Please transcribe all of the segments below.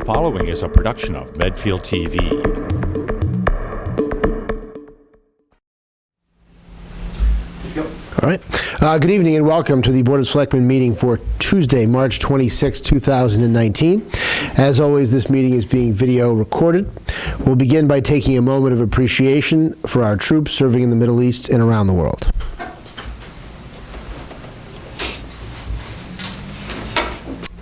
following is a production of Medfield TV. All right. Good evening and welcome to the Board of Selectmen meeting for Tuesday, March 26, 2019. As always, this meeting is being video recorded. We'll begin by taking a moment of appreciation for our troops serving in the Middle East and around the world.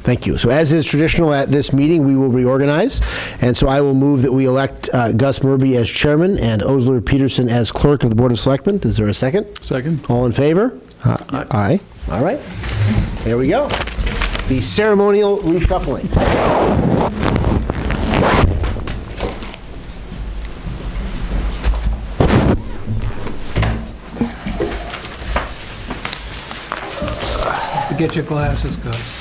Thank you. So as is traditional at this meeting, we will reorganize. And so I will move that we elect Gus Murby as chairman and Osler Peterson as clerk of the Board of Selectmen. Is there a second? Second. All in favor? Aye. All right. There we go. The ceremonial reshuffling. Get your glasses, Gus.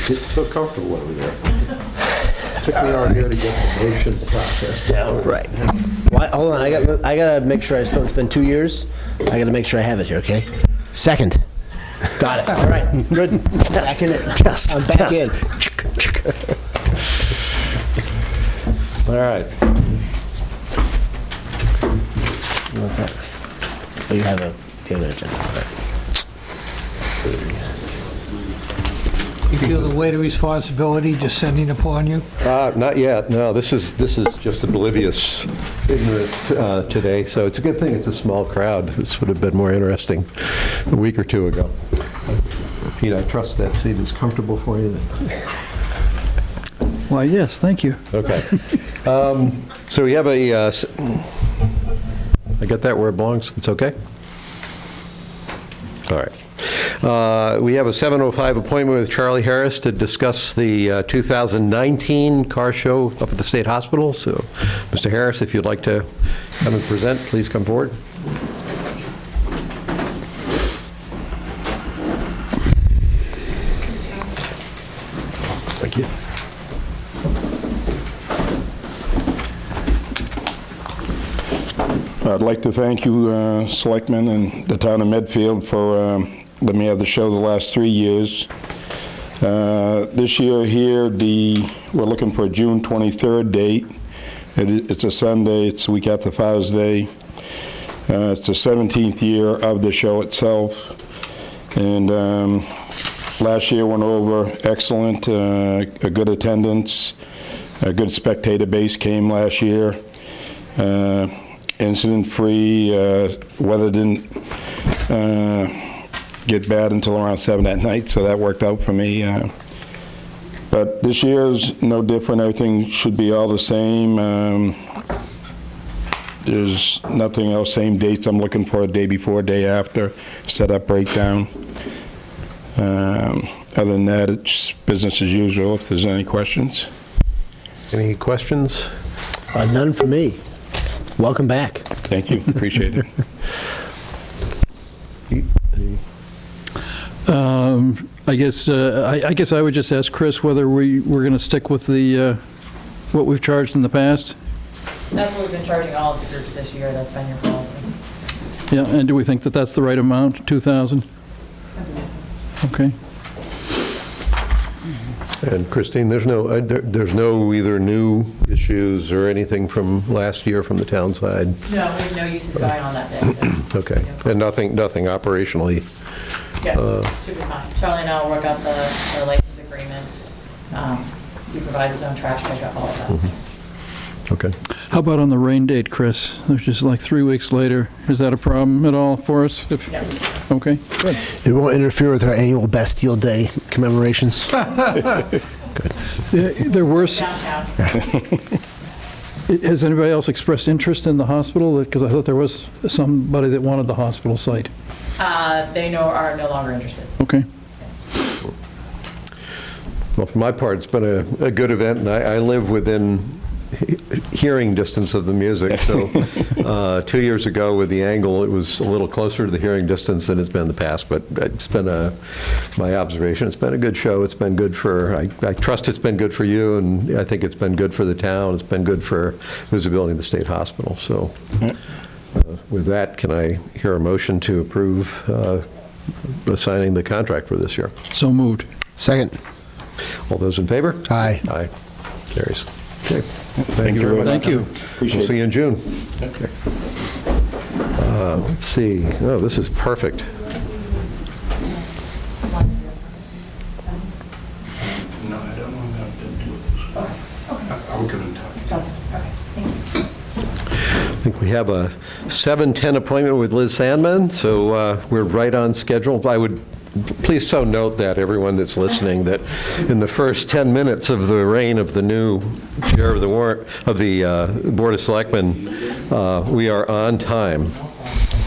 It's so comfortable over there. It took me all year to get the motion process down. Right. Hold on, I gotta make sure I don't spend 2 years. I gotta make sure I have it here, okay? Second. Got it. All right, good. Back in it. I'm back in. All right. You want that? Oh, you have an agenda. All right. You feel the weight of responsibility descending upon you? Not yet. No, this is just oblivious ignorance today. So it's a good thing it's a small crowd. This would have been more interesting a week or two ago. Pete, I trust that seat is comfortable for you. Why, yes, thank you. Okay. So we have a. I got that where it belongs. It's okay. All right. We have a 7:05 appointment with Charlie Harris to discuss the 2019 car show up at the State Hospital. So, Mr. Harris, if you'd like to come and present, please come forward. Thank you. I'd like to thank you, Selectmen and the town of Medfield for letting me have the show the last 3 years. This year here, we're looking for a June 23rd date. It's a Sunday, it's the week after Father's Day. It's the 17th year of the show itself. And last year went over excellent, a good attendance, a good spectator base came last year. Incident-free, weather didn't get bad until around 7 at night, so that worked out for me. But this year is no different. Everything should be all the same. There's nothing else, same dates I'm looking for, day before, day after, setup breakdown. Other than that, it's business as usual, if there's any questions. Any questions? None for me. Welcome back. Thank you, appreciate it. I guess I would just ask Chris whether we're going to stick with the what we've charged in the past. That's what we've been charging all of the groups this year. That's been your policy. Yeah, and do we think that that's the right amount, 2,000? Okay. And Christine, there's no either new issues or anything from last year from the town side? No, we have no uses going on that day. So. Okay, and nothing operationally? Yeah, should be fine. Charlie and I will work out the license agreement. He provides his own trash pickup, all of that. Mm-hmm. Okay. How about on the rain date, Chris? It's just like 3 weeks later. Is that a problem at all for us? Yeah. Okay, good. It won't interfere with our annual Bastille Day commemorations. Good. There were... Downtown. Has anybody else expressed interest in the hospital? Because I thought there was somebody that wanted the hospital site. They are no longer interested. Okay. Well, for my part, it's been a good event, and I live within hearing distance of the music. So 2 years ago with the angle, it was a little closer to the hearing distance than it's been in the past, but it's been my observation. It's been a good show. It's been good for, I trust it's been good for you, and I think it's been good for the town. It's been good for visibility of the state hospital. So with that, can I hear a motion to approve assigning the contract for this year? So moved. Second. All those in favor? Aye. Aye. Carries. Okay. Thank you very much. Thank you. Appreciate We'll it. see you in June. Okay. Let's see. Oh, this is perfect. No, I don't want to do it. I'll get in touch. I think we have a 7:10 appointment with Liz Sandman, so we're right on schedule. I would please so note that, everyone that's listening, that in the first 10 minutes of the reign of the new chair of the Board of Selectmen, we are on time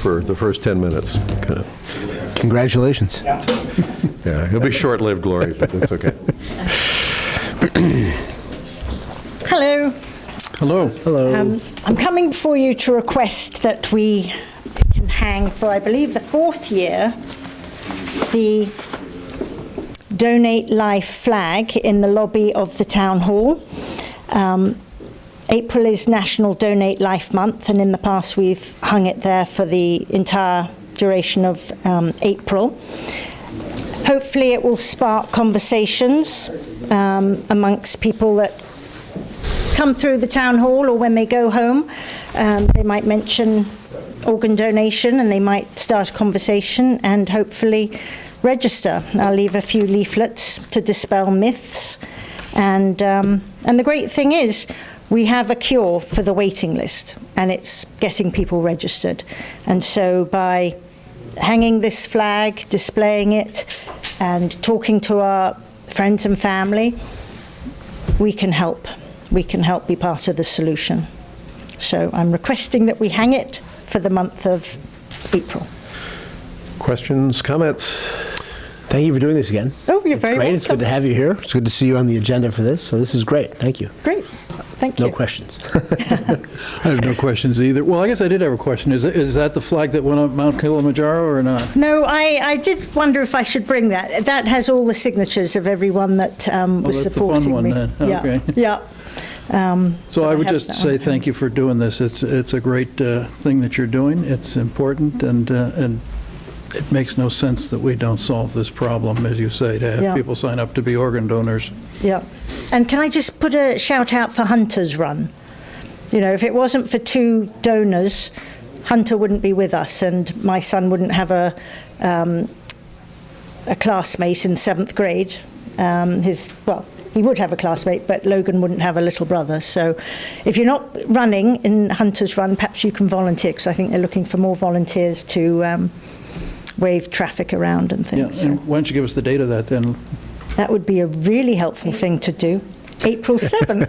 for the first 10 minutes. Kind of. Congratulations. Yeah, it'll be short-lived glory, but that's okay. Hello. Hello. I'm coming before you to request that we can hang for, I believe, the 4th year, the Donate Life flag in the lobby of the Town Hall. April is National Donate Life Month, and in the past we've hung it there for the entire duration of April. Hopefully it will spark conversations amongst people that come through the town hall, or when they go home, they might mention organ donation and they might start a conversation and hopefully register. I'll leave a few leaflets to dispel myths. And the great thing is, we have a cure for the waiting list, and it's getting people registered. And so by hanging this flag, displaying it, and talking to our friends and family, we can help. We can help be part of the solution. So I'm requesting that we hang it for the month of April. Questions, comments? Thank you for doing this again. Oh, you're very Great. It's good welcome. to have you here. It's good to see you on the agenda for this. So this is great. Thank you. Great. Thank you. No questions. I have no questions either. Well, I guess I did have a question. Is that the flag that went up Mount Kilimanjaro or not? No, I did wonder if I should bring that. That has all the signatures of everyone that was that's the fun supporting one me. then. Yeah. Okay. Yeah. So But I I would have just that say one. thank you for doing this. It's a great thing that you're doing. It's important, and it makes no sense that we don't solve this problem, as you say, to have Yeah. people sign up to be organ donors. Yeah. And can I just put a shout out for Hunter's Run? You know, if it wasn't for 2 donors, Hunter wouldn't be with us, and my son wouldn't have a classmate in 7th grade. He would have a classmate, but Logan wouldn't have a little brother. So if you're not running in Hunter's Run, perhaps you can volunteer, because I think they're looking for more volunteers to wave traffic around and Yeah, things. So and why don't you give us the date of that then? that would be a really helpful thing to do. April 7th.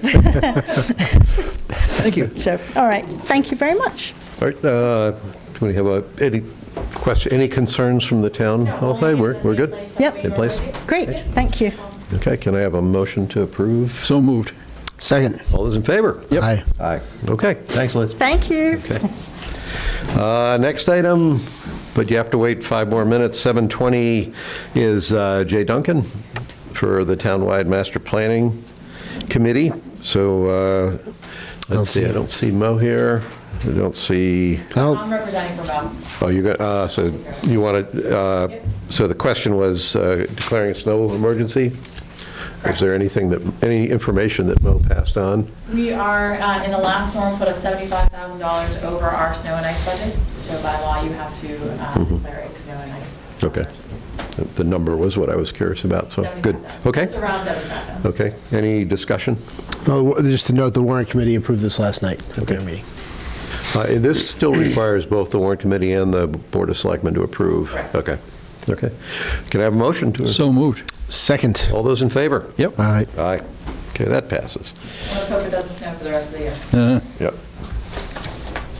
Thank you. So, all right. Thank you very much. All right, do we have any concerns from the town hall side? We're good? Yep. Same place? Great. Thank you. Okay, can I have a motion to approve? So moved. Second. All those in favor? Yep. Aye. Aye. Okay, thanks, Liz. Thank you. Okay. Next item, but you have to wait 5 more minutes. 7:20 is Jay Duncan for the Townwide Master Planning Committee. So, let's see, I don't see Mo here. I don't see, I'm representing for Mel. oh, you got, so you want to, so the question was declaring a snow emergency? Is there any information that Mo passed on? We are, in the last storm, put a $75,000 over our snow and ice budget. So by law, you have to declare a snow and ice. Okay. The number was what I was curious about, so good. 75,000. Okay, It's around 75,000. okay. Any discussion? Well, just to note, the warrant committee approved this last night at their meeting. This still requires both the warrant committee and the Board of Selectmen to approve? Correct. Okay, okay. Can I have a motion to? So moved. Second. All those in favor? Yep. Aye. Aye. Okay, that passes. Let's hope it doesn't snow for the rest of the year. Yep.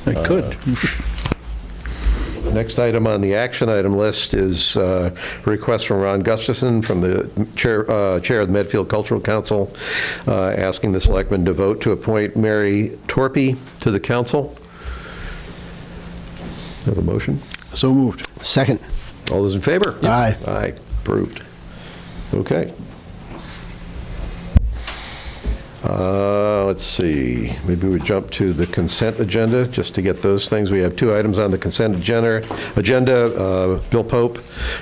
I could. Next item on the action item list is a request from Ron Gustafson from the chair of the Medfield Cultural Council, asking the selectmen to vote to appoint Mary Torpy to the council. Have a motion? So moved. Second. All those in favor? Aye. Aye, approved. Okay. Let's see, maybe we jump to the consent agenda, just to get those things. We have 2 items on the consent agenda. Bill Pope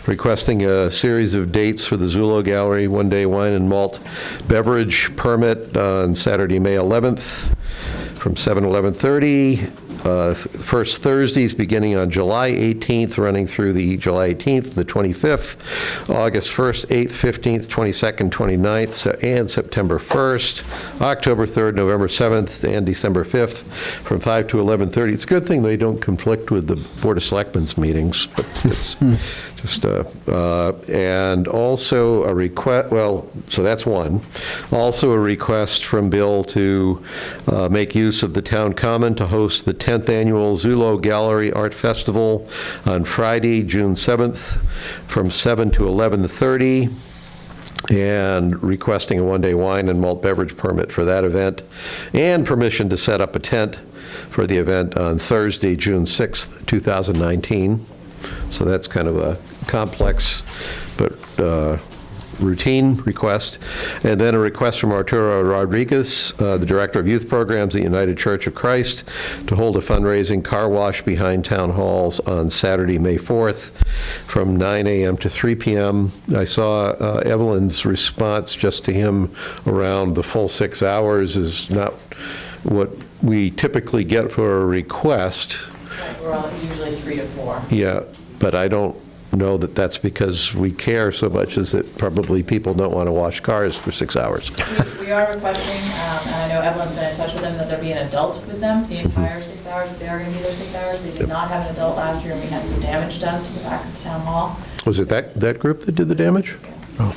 requesting a series of dates for the Zulo Gallery one-day wine and malt beverage permit on Saturday, May 11th, from 7 to 11:30. First Thursdays beginning on July 18th, running through the July 18th, the 25th, August 1st, 8th, 15th, 22nd, 29th, and September 1st, October 3rd, November 7th, and December 5th, from 5 to 11:30. It's a good thing they don't conflict with the Board of Selectmen's meetings, but it's just, and also a request, well, so that's one. Also a request from Bill to make use of the town common to host the 10th Annual Zulo Gallery Art Festival on Friday, June 7th, from 7 to 11:30, and requesting a one-day wine and malt beverage permit for that event, and permission to set up a tent for the event on Thursday, June 6th, 2019. So that's kind of a complex but routine request. And then a request from Arturo Rodriguez, the Director of Youth Programs at United Church of Christ, to hold a fundraising car wash behind town halls on Saturday, May 4th, from 9 a.m. to 3 p.m. I saw Evelyn's response just to him around the full 6 hours is not what we typically get for a request. We're all usually 3 to 4. Yeah, but I don't know that that's because we care so much, as that probably people don't want to wash cars for 6 hours. We are requesting, and I know Evelyn's been in touch with them, that there be an adult with them the entire 6 hours, if they are going to be there 6 hours. They did not have an adult last year, and we had some damage done to the back of the town hall. Was it that group that did the damage?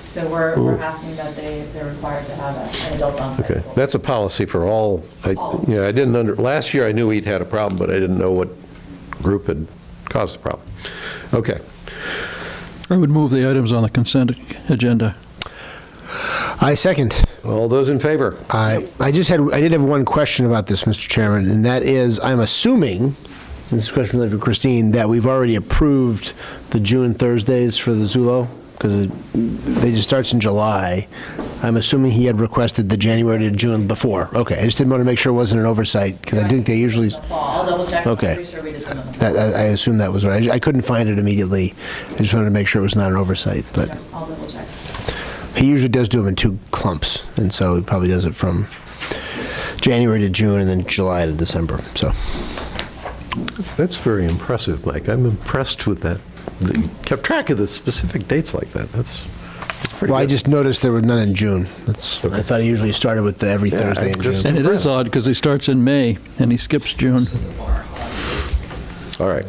So we're asking that they're required to have an adult on site. Okay, that's a policy for all. I didn't last year I knew we'd had a problem, but I didn't know what group had caused the problem. Okay. I would move the items on the consent agenda. I second. All those in favor? I did have one question about this, Mr. Chairman, and that is, I'm assuming, this is a question related for Christine, that we've already approved the June Thursdays for the Zulo, because they just starts in July. I'm assuming he had requested the January to June before. Okay, I just didn't want to make sure it wasn't an oversight, because I think they usually... I'll double check. Okay. I'm pretty sure we did them in the fall. I assume that was right. I couldn't find it immediately. I just wanted to make sure it was not an oversight, but I'll double check. he usually does do them in 2 clumps, and so he probably does it from January to June and then July to December, so... That's very impressive, Mike. I'm impressed with that. You kept track of the specific dates like that. That's pretty Well, I good. just noticed there were none in June. I thought he usually started with every Thursday in just- June. And it is odd, because he starts in May, and he skips June. All right.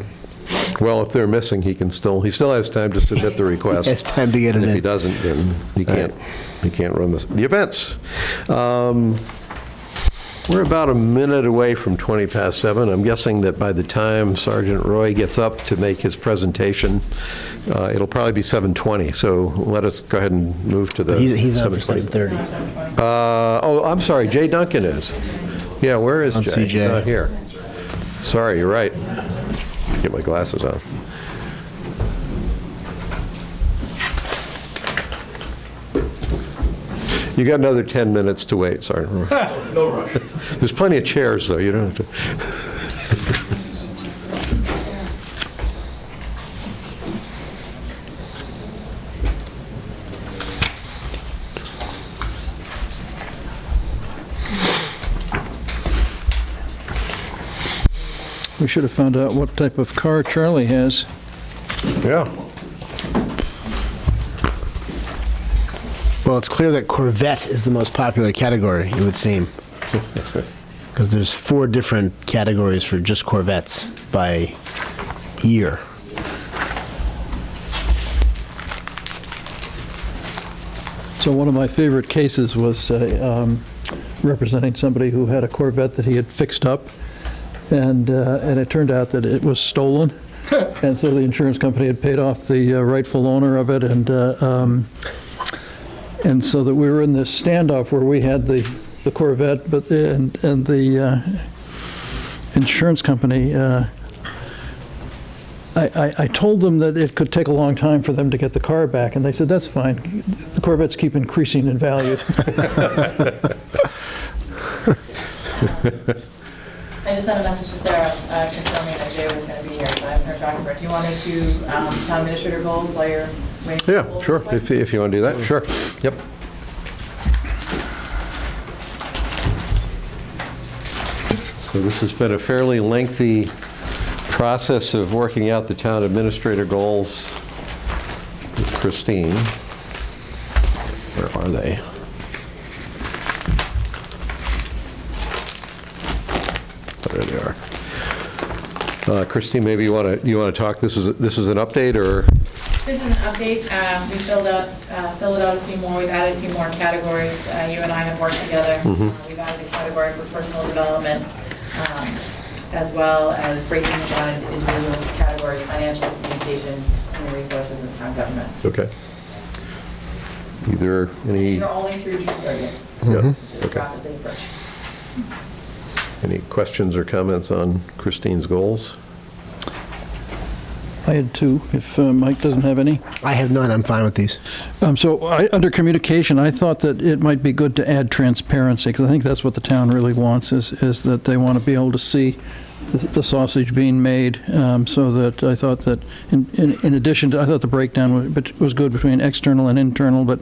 Well, if they're missing, he still has time to submit the request. It's time to get it And if he in. doesn't, then he can't run the events. We're about a minute away from 20 past 7. I'm guessing that by the time Sergeant Roy gets up to make his presentation, it'll probably be 7:20. So let us go ahead and move to the He's on for 7:20. 7:30. Oh, I'm sorry, Jay Duncan is. Yeah, where is Don't Jay? see Jay. Not here. Sorry, you're right. Get my glasses on. You got another 10 minutes to wait, Sergeant Roy. No rush. There's plenty of chairs, though. You don't have to. We should have found out what type of car Charlie has. Yeah. Well, it's clear that Corvette is the most popular category, it would seem. Because there's 4 different categories for just Corvettes by year. So one of my favorite cases was representing somebody who had a Corvette that he had fixed up, and it turned out that it was stolen, and so the insurance company had paid off the rightful owner of it, and so that we were in this standoff where we had the Corvette, but and the insurance company. I told them that it could take a long time for them to get the car back, and they said, that's fine. The Corvettes keep increasing in value. I just sent a message to Sarah confirming that Jay was going to be here, so I haven't heard back from her. Do you want me to town administrator goals while you're waiting? for the Yeah, goals sure, real quick? if you want to do that, sure. Yep. So this has been a fairly lengthy process of working out the town administrator goals with Christine. Where are they? There they are. Christine, maybe you want to talk. This is an update, or? This is an update. We filled it out a few more. We've added a few more categories. You and I have worked together. We've added a category for personal development, as well as breaking it down into individual categories: financial, communication, human resources, and town government. Okay. Either any? These are only through June 30th. Yeah. Which is Okay. rapidly approaching. Any questions or comments on Christine's goals? I had two, if Mike doesn't have any. I have none. I'm fine with these. Under communication, I thought that it might be good to add transparency, because I think that's what the town really wants, is that they want to be able to see the sausage being made, so that I thought that, in addition to, I thought the breakdown was good between external and internal, but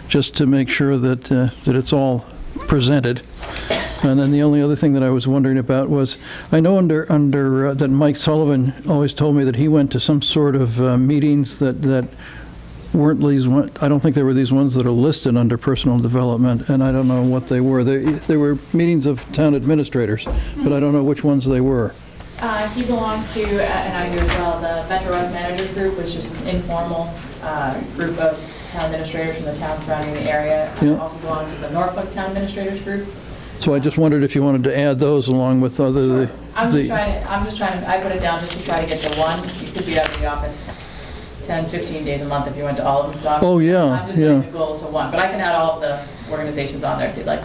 just to make sure that it's all presented. And then the only other thing that I was wondering about was, I know that Mike Sullivan always told me that he went to some sort of meetings that weren't these ones. I don't think they were these ones that are listed under personal development, and I don't know what they were. They were meetings of town administrators, but I don't know which ones they were. He belonged to, and I do as well, the Metro West Managers Group, was just an informal group of town administrators from the town surrounding the area. I Yeah. also belong to the Norfolk Town Administrators Group. So I just wondered if you wanted to add those along with other. I'm just trying to, I put it down just to try to get to one. You could be out of the office 10, 15 days a month if you went to all of them, so Oh, yeah, I'm just yeah. setting the goal to one, but I can add all of the organizations on there if you'd like.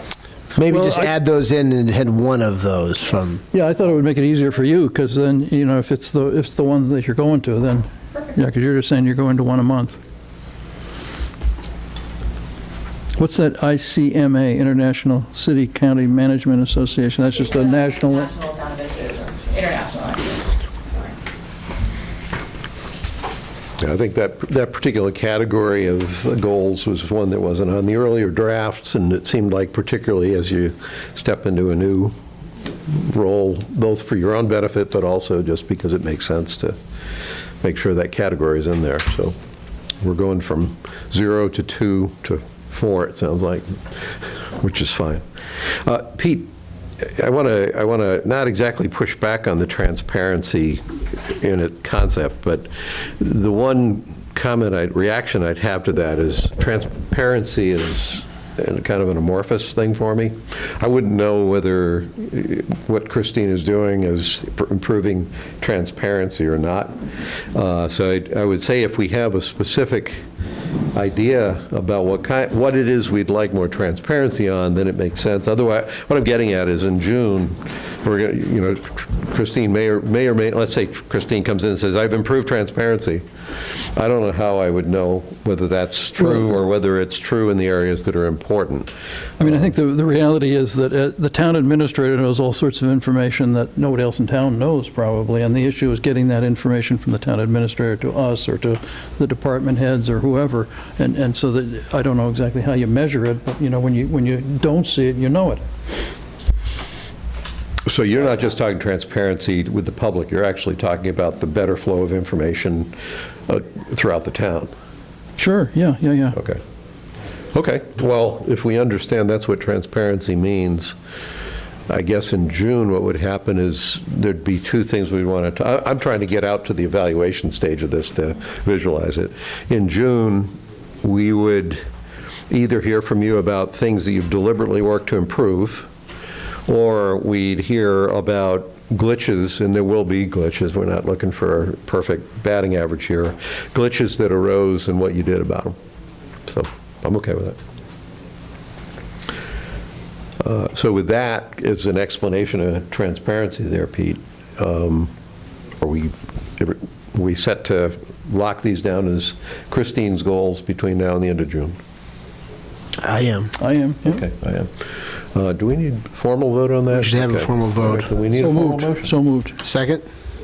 Maybe Well, just add those in and head one of those from. Yeah, I thought it would make it easier for you, because then, if it's the one that you're going to, then, Perfect. yeah, because you're just saying you're going to one a month. What's that ICMA, International City County Management Association? That's just a national. National Town Administrators, or international, actually. I think that particular category of goals was one that wasn't on the earlier drafts, and it seemed like, particularly as you step into a new role, both for your own benefit, but also just because it makes sense to make sure that category is in there. So we're going from 0 to 2 to 4, it sounds like, which is fine. Pete, I want to not exactly push back on the transparency in its concept, but the one reaction I'd have to that is transparency is kind of an amorphous thing for me. I wouldn't know whether what Christine is doing is improving transparency or not. So I would say if we have a specific idea about what it is we'd like more transparency on, then it makes sense. Otherwise, what I'm getting at is in June, we're going to, Christine may or may, let's say Christine comes in and says, I've improved transparency. I don't know how I would know whether that's true or whether it's true in the areas that are important. I mean, I think the reality is that the town administrator knows all sorts of information that nobody else in town knows, probably, and the issue is getting that information from the town administrator to us or to the department heads or whoever, and so that, I don't know exactly how you measure it, but, when you don't see it, you know it. So you're not just talking transparency with the public, you're actually talking about the better flow of information throughout the town. Sure, yeah. Okay, well, if we understand that's what transparency means, I guess in June what would happen is there'd be two things we'd want to, I'm trying to get out to the evaluation stage of this to visualize it. In June, we would either hear from you about things that you've deliberately worked to improve, or we'd hear about glitches, and there will be glitches, we're not looking for a perfect batting average here, glitches that arose and what you did about them. So I'm okay with that. So with that, as an explanation of transparency there, Pete, are we set to lock these down as Christine's goals between now and the end of June? I am. I am, yeah. Okay, I am. Do we need formal vote on that? We should have a Okay. formal vote. Do we need a So formal moved. motion? So moved. Second?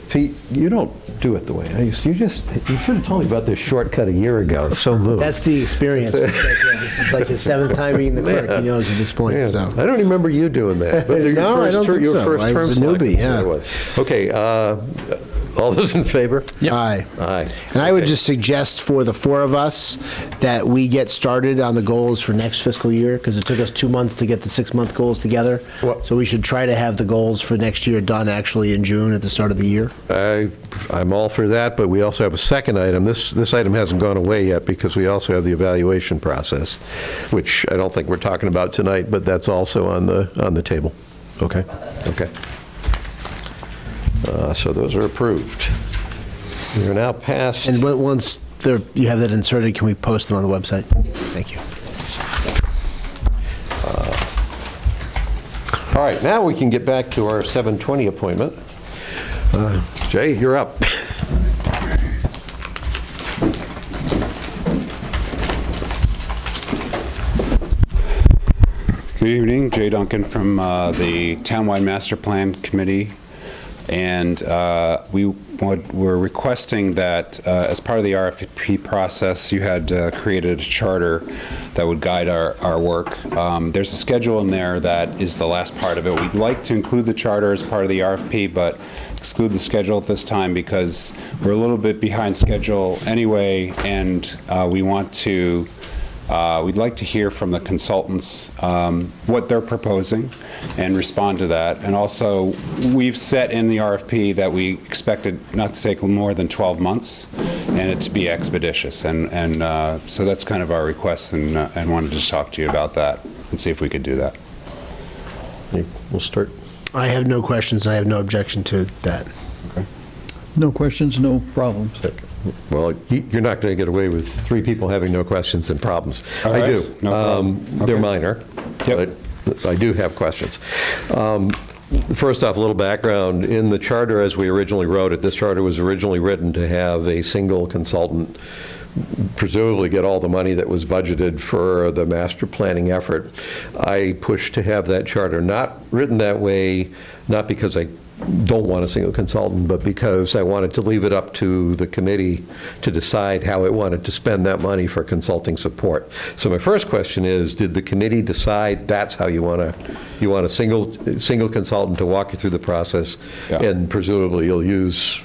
See, you don't do it the way I used to. You should have told me about this shortcut a year ago. So moved. That's the experience. This is like his 7th time being the clerk. He knows at this point, Yeah. so. I don't remember you doing that. But No, I don't think your so. first I term was a newbie, selectman, yeah. it was. Okay, all those in favor? Aye. Aye. And I would Okay. just suggest for the 4 of us that we get started on the goals for next fiscal year, because it took us 2 months to get the 6-month goals together. Well- So we should try to have the goals for next year done actually in June at the start of the year. I'm all for that, but we also have a second item. This item hasn't gone away yet because we also have the evaluation process, which I don't think we're talking about tonight, but that's also on the table. Okay? Okay. So those are approved. We are now past... And once you have that inserted, can we post them on the website? Thank you. All right, now we can get back to our 7:20 appointment. Jay, you're up. Good evening, Jay Duncan from the Townwide Master Plan Committee, and we're requesting that as part of the RFP process, you had created a charter that would guide our work. There's a schedule in there that is the last part of it. We'd like to include the charter as part of the RFP, but exclude the schedule at this time because we're a little bit behind schedule anyway, and we'd like to hear from the consultants what they're proposing and respond to that. And also, we've set in the RFP that we expected not to take more than 12 months and it to be expeditious. And so that's kind of our request, and wanted to talk to you about that and see if we could do that. We'll start. I have no questions. I have no objection to that. No questions, no problems. Well, you're not going to get away with 3 people having no questions and problems. All I right. do. No problem. They're Okay. minor, Yep. but I do have questions. First off, a little background. In the charter as we originally wrote it, this charter was originally written to have a single consultant presumably get all the money that was budgeted for the master planning effort. I pushed to have that charter not written that way, not because I don't want a single consultant, but because I wanted to leave it up to the committee to decide how it wanted to spend that money for consulting support. So my first question is, did the committee decide that's how you want a single consultant to walk you through the process, Yeah. and presumably you'll use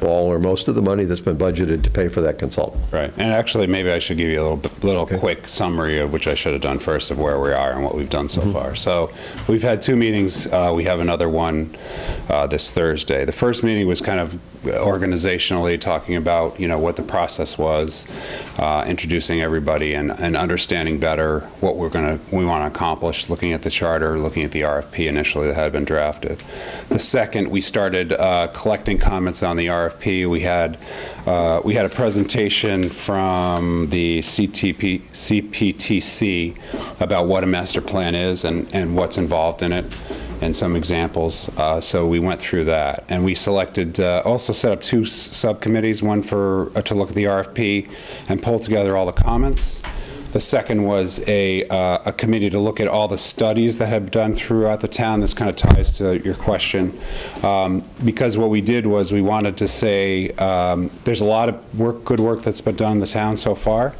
all or most of the money that's been budgeted to pay for that consultant? Right, and actually, maybe I should give you a little Okay. quick summary of which I should have done first of where we are and what we've done so far. So we've had 2 meetings. We have another one this Thursday. The first meeting was kind of organizationally talking about, what the process was, introducing everybody and understanding better what we want to accomplish, looking at the charter, looking at the RFP initially that had been drafted. The second, we started collecting comments on the RFP. We had a presentation from the CPTC about what a master plan is and what's involved in it, and some examples. So we went through that, and we selected, also set up 2 subcommittees, one to look at the RFP and pull together all the comments. The second was a committee to look at all the studies that have been done throughout the town. This kind of ties to your question. Because what we did was we wanted to say there's a lot of good work that's been done in the town so far.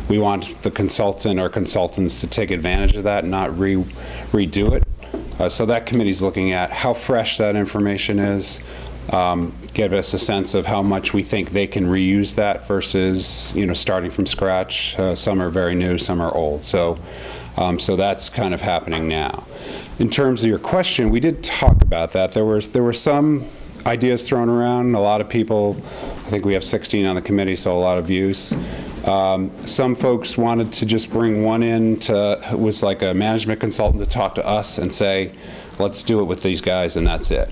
We want the consultant or consultants to take advantage of that and not redo it. So that committee's looking at how fresh that information is, give us a sense of how much we think they can reuse that versus, starting from scratch. Some are very new, some are old. So that's kind of happening now. In terms of your question, we did talk about that. There were some ideas thrown around. A lot of people, I think we have 16 on the committee, so a lot of views. Some folks wanted to just bring one in was like a management consultant to talk to us and say, let's do it with these guys, and that's it.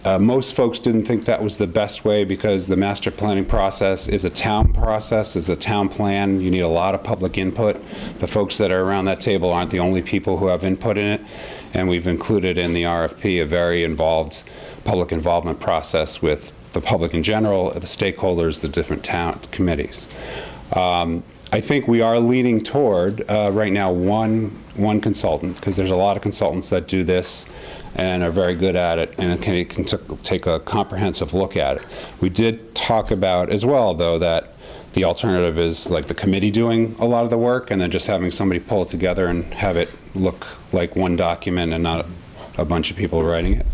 Most folks didn't think that was the best way because the master planning process is a town process, is a town plan. You need a lot of public input. The folks that are around that table aren't the only people who have input in it, and we've included in the RFP a very involved public involvement process with the public in general, the stakeholders, the different town committees. I think we are leaning toward, right now, one consultant, because there's a lot of consultants that do this and are very good at it, and can take a comprehensive look at it. We did talk about as well, though, that the alternative is like the committee doing a lot of the work and then just having somebody pull it together and have it look like one document and not a bunch of people writing it,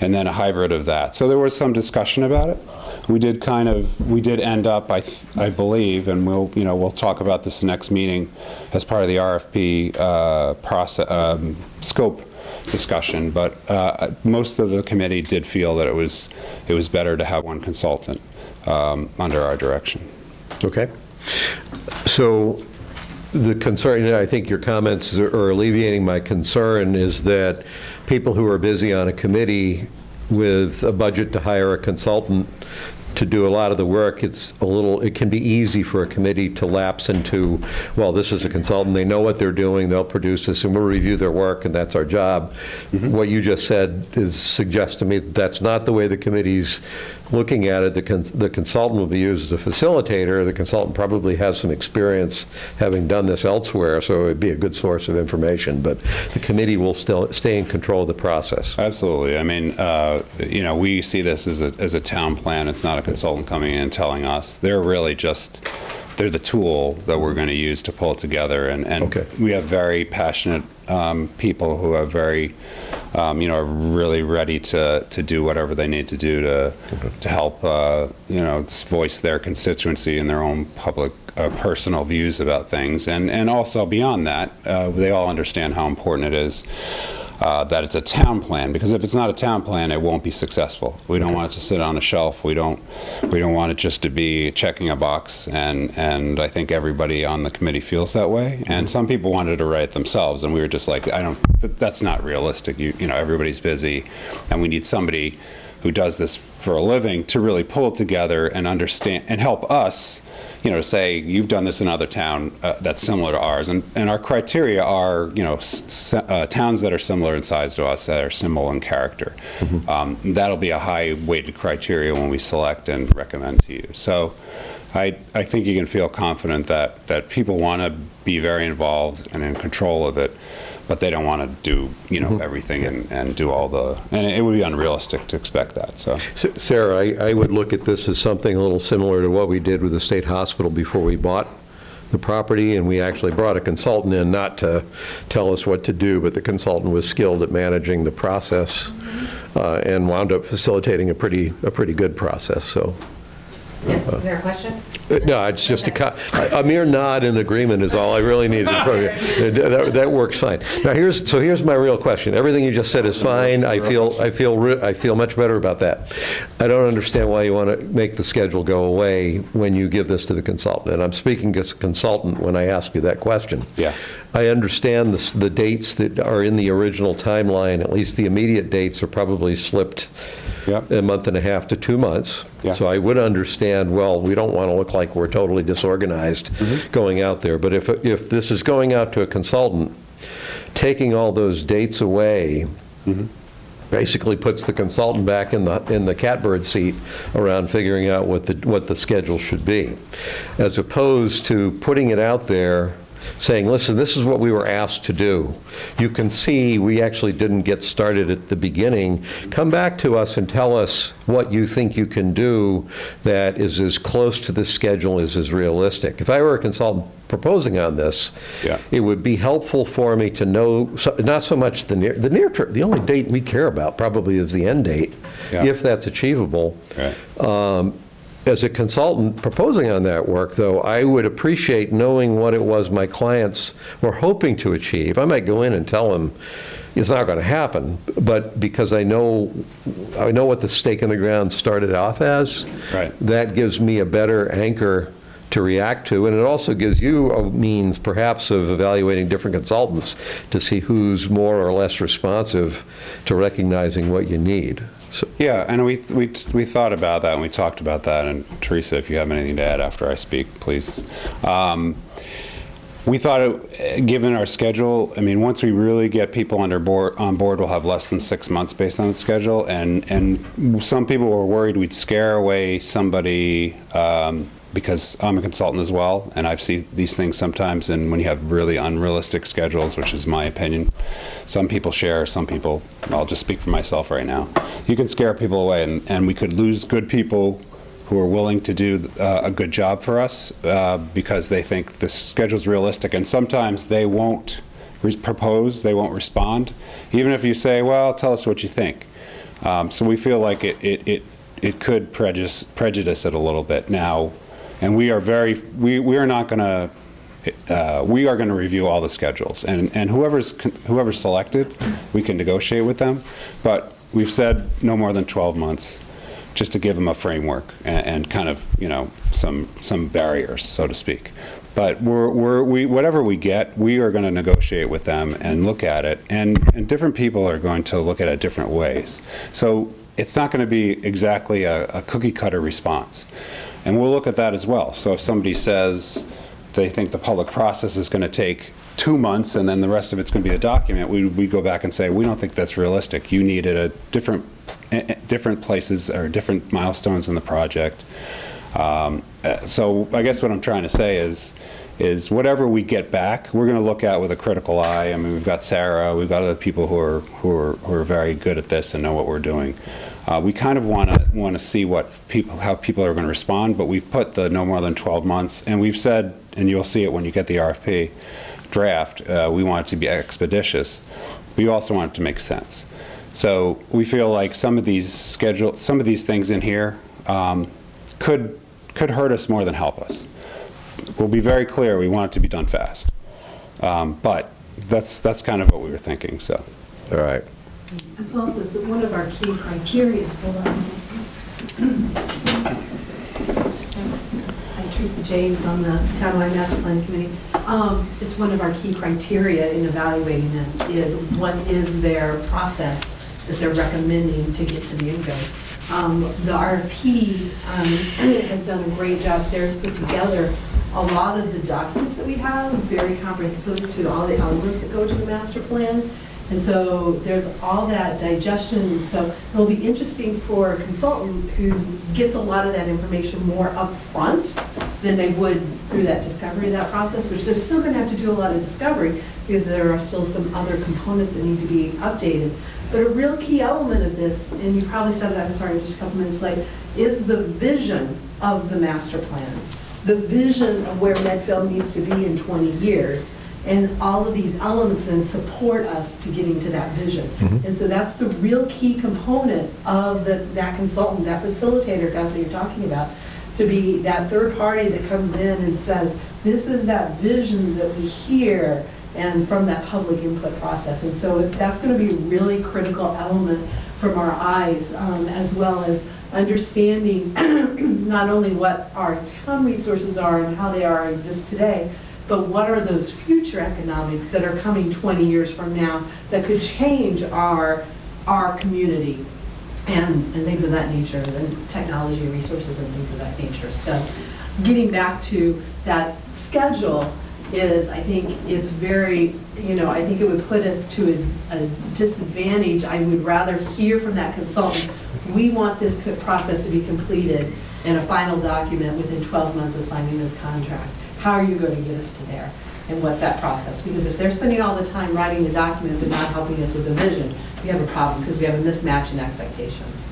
and then a hybrid of that. So there was some discussion about it. We did end up, I believe, and we'll talk about this next meeting as part of the RFP process, scope discussion, but most of the committee did feel that it was better to have one consultant under our direction. Okay. So the concern, I think your comments are alleviating my concern, is that people who are busy on a committee with a budget to hire a consultant to do a lot of the work, it can be easy for a committee to lapse into, well, this is a consultant, they know what they're doing, they'll produce this, and we'll review their work, and that's our job. What you just said suggests to me that that's not the way the committee's looking at it. The consultant will be used as a facilitator. The consultant probably has some experience having done this elsewhere, so it would be a good source of information, but the committee will still stay in control of the process. Absolutely. I mean, we see this as a town plan. It's not a consultant coming in and telling us. They're really just, they're the tool that we're going to use to pull it together, and Okay. We have very passionate people who are very, are really ready to do whatever they need to do to help, voice their constituency and their own public, personal views about things. And also beyond that, they all understand how important it is that it's a town plan, because if it's not a town plan, it won't be successful. We don't want it to sit on a shelf. We don't want it just to be checking a box, and I think everybody on the committee feels that way. And some people wanted to write it themselves, and we were just like, that's not realistic. Everybody's busy, and we need somebody who does this for a living to really pull it together and understand and help us, say, you've done this in another town that's similar to ours. And our criteria are, towns that are similar in size to us, that are similar in character. That'll be a high-weighted criteria when we select and recommend to you. So I think you can feel confident that people want to be very involved and in control of it, but they don't want to do, everything and do all and it would be unrealistic to expect that. So, Sarah, I would look at this as something a little similar to what we did with the state hospital before we bought the property, and we actually brought a consultant in, not to tell us what to do, but the consultant was skilled at managing the process and wound up facilitating a pretty good process. So. Yes, is there a question? No, it's just a mere nod in agreement is all I really needed from you. That works fine. Now here's my real question. Everything you just said is fine. I feel much better about that. I don't understand why you want to make the schedule go away when you give this to the consultant. And I'm speaking as a consultant when I ask you that question. Yeah. I understand the dates that are in the original timeline. At least the immediate dates are probably slipped. Yep. A month and a half to 2 months. Yeah. So I would understand, well, we don't want to look like we're totally disorganized going out there. But if this is going out to a consultant, taking all those dates away basically puts the consultant back in the catbird seat around figuring out what the schedule should be, as opposed to putting it out there saying, listen, this is what we were asked to do. You can see we actually didn't get started at the beginning. Come back to us and tell us what you think you can do that is as close to the schedule as is realistic. If I were a consultant proposing on this, it would be helpful for me to know, not so much the near term, the only date we care about probably is the end date, if that's achievable. Right. As a consultant proposing on that work, though, I would appreciate knowing what it was my clients were hoping to achieve. I might go in and tell them it's not going to happen, but because I know what the stake in the ground started off as, that gives me a better anchor to react to, and it also gives you a means, perhaps, of evaluating different consultants to see who's more or less responsive to recognizing what you need. So. Yeah, and we thought about that, and we talked about that, and Teresa, if you have anything to add after I speak, please. We thought, given our schedule, I mean, once we really get people on board, we'll have less than 6 months based on the schedule, and some people were worried we'd scare away somebody because I'm a consultant as well, and I've seen these things sometimes, and when you have really unrealistic schedules, which is my opinion, some people share, some people, I'll just speak for myself right now, you can scare people away, and we could lose good people who are willing to do a good job for us because they think this schedule's realistic, and sometimes they won't propose, they won't respond, even if you say, well, tell us what you think. So we feel like it could prejudice it a little bit now, and we are not going to, we are going to review all the schedules, and whoever's selected, we can negotiate with them, but we've said no more than 12 months, just to give them a framework and kind of, some barriers, so to speak. But whatever we get, we are going to negotiate with them and look at it, and different people are going to look at it different ways. So it's not going to be exactly a cookie-cutter response. And we'll look at that as well. So if somebody says they think the public process is going to take 2 months and then the rest of it's going to be a document, we go back and say, we don't think that's realistic. You needed a different places or different milestones in the project. So I guess what I'm trying to say is whatever we get back, we're going to look at with a critical eye. I mean, we've got Sarah, we've got other people who are very good at this and know what we're doing. We kind of want to see how people are going to respond, but we've put the no more than 12 months, and we've said, and you'll see it when you get the RFP draft, we want it to be expeditious. We also want it to make sense. So we feel like some of these things in here could hurt us more than help us. We'll be very clear, we want it to be done fast. But that's kind of what we were thinking, so. All right. As well as it's one of our key criteria. Teresa James on the Townwide Master Plan Committee. It's one of our key criteria in evaluating them is what is their process that they're recommending to get to the end goal. The RFP has done a great job. Sarah's put together a lot of the documents that we have, very comprehensive to all the elements that go to the master plan. And so there's all that digestion. So it'll be interesting for a consultant who gets a lot of that information more upfront than they would through that discovery, that process, which they're still going to have to do a lot of discovery because there are still some other components that need to be updated. But a real key element of this, and you probably said it, I'm sorry, just a couple minutes late, is the vision of the master plan. The vision of where Medfield needs to be in 20 years. And all of these elements then support us to getting to that vision. Mm-hmm. And so that's the real key component of that consultant, that facilitator, guys, that you're talking about, to be that third party that comes in and says, this is that vision that we hear, and from that public input process. And so that's going to be a really critical element from our eyes, as well as understanding not only what our town resources are and how they exist today, but what are those future economics that are coming 20 years from now that could change our community and things of that nature, and technology resources and things of that nature. So getting back to that schedule is, I think it's very, I think it would put us to a disadvantage. I would rather hear from that consultant, we want this process to be completed and a final document within 12 months of signing this contract. How are you going to get us to there? And what's that process? Because if they're spending all the time writing the document but not helping us with the vision, we have a problem because we have a mismatch in expectations.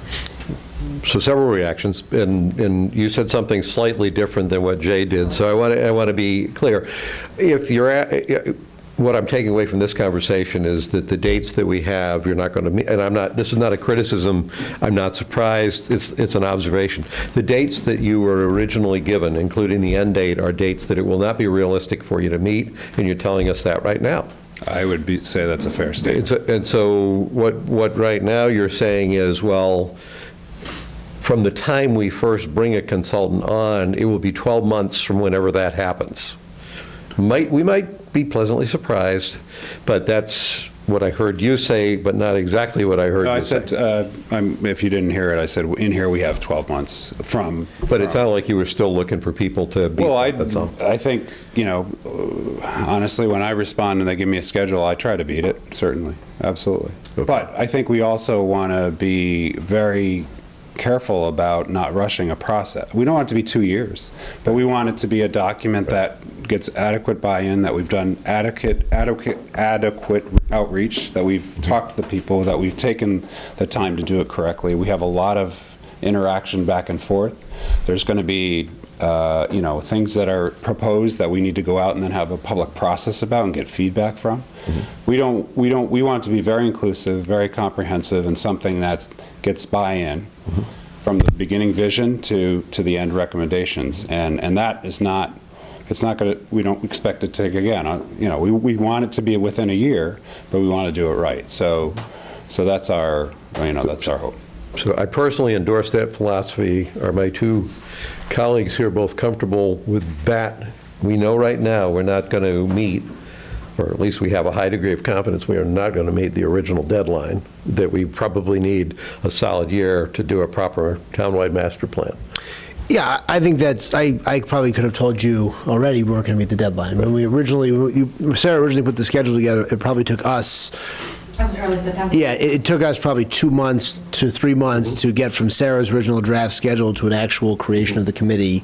So several reactions, and you said something slightly different than what Jay did. So I want to be clear. If you're what I'm taking away from this conversation is that the dates that we have, you're not going to meet, and this is not a criticism, I'm not surprised, it's an observation. The dates that you were originally given, including the end date, are dates that it will not be realistic for you to meet, and you're telling us that right now. I would say that's a fair statement. And so what right now you're saying is, well, from the time we first bring a consultant on, it will be 12 months from whenever that happens. We might be pleasantly surprised, but that's what I heard you say, but not exactly what I heard you say. I said, if you didn't hear it, I said, in here we have 12 months from. But it sounded like you were still looking for people to beat. Well, I think, honestly, when I respond and they give me a schedule, I try to beat it, certainly, absolutely. Okay. But I think we also want to be very careful about not rushing a process. We don't want it to be 2 years, but we want it to be a document that gets adequate buy-in, that we've done adequate outreach, that we've talked to the people, that we've taken the time to do it correctly. We have a lot of interaction back and forth. There's going to be things that are proposed that we need to go out and then have a public process about and get feedback from. We want it to be very inclusive, very comprehensive, and something that gets buy-in from the beginning vision to the end recommendations. And that is not, it's not going to, we don't expect it to take, again, we want it to be within a year, but we want to do it right. So that's our, that's our hope. So I personally endorse that philosophy. Are my two colleagues here both comfortable with that? We know right now we're not going to meet, or at least we have a high degree of confidence we are not going to meet the original deadline, that we probably need a solid year to do a proper townwide master plan. Yeah, I think that's, I probably could have told you already we weren't going to meet the deadline. When Sarah originally put the schedule together, it probably took us, That was early September. yeah, it took us probably 2 months to 3 months to get from Sarah's original draft schedule to an actual creation of the committee.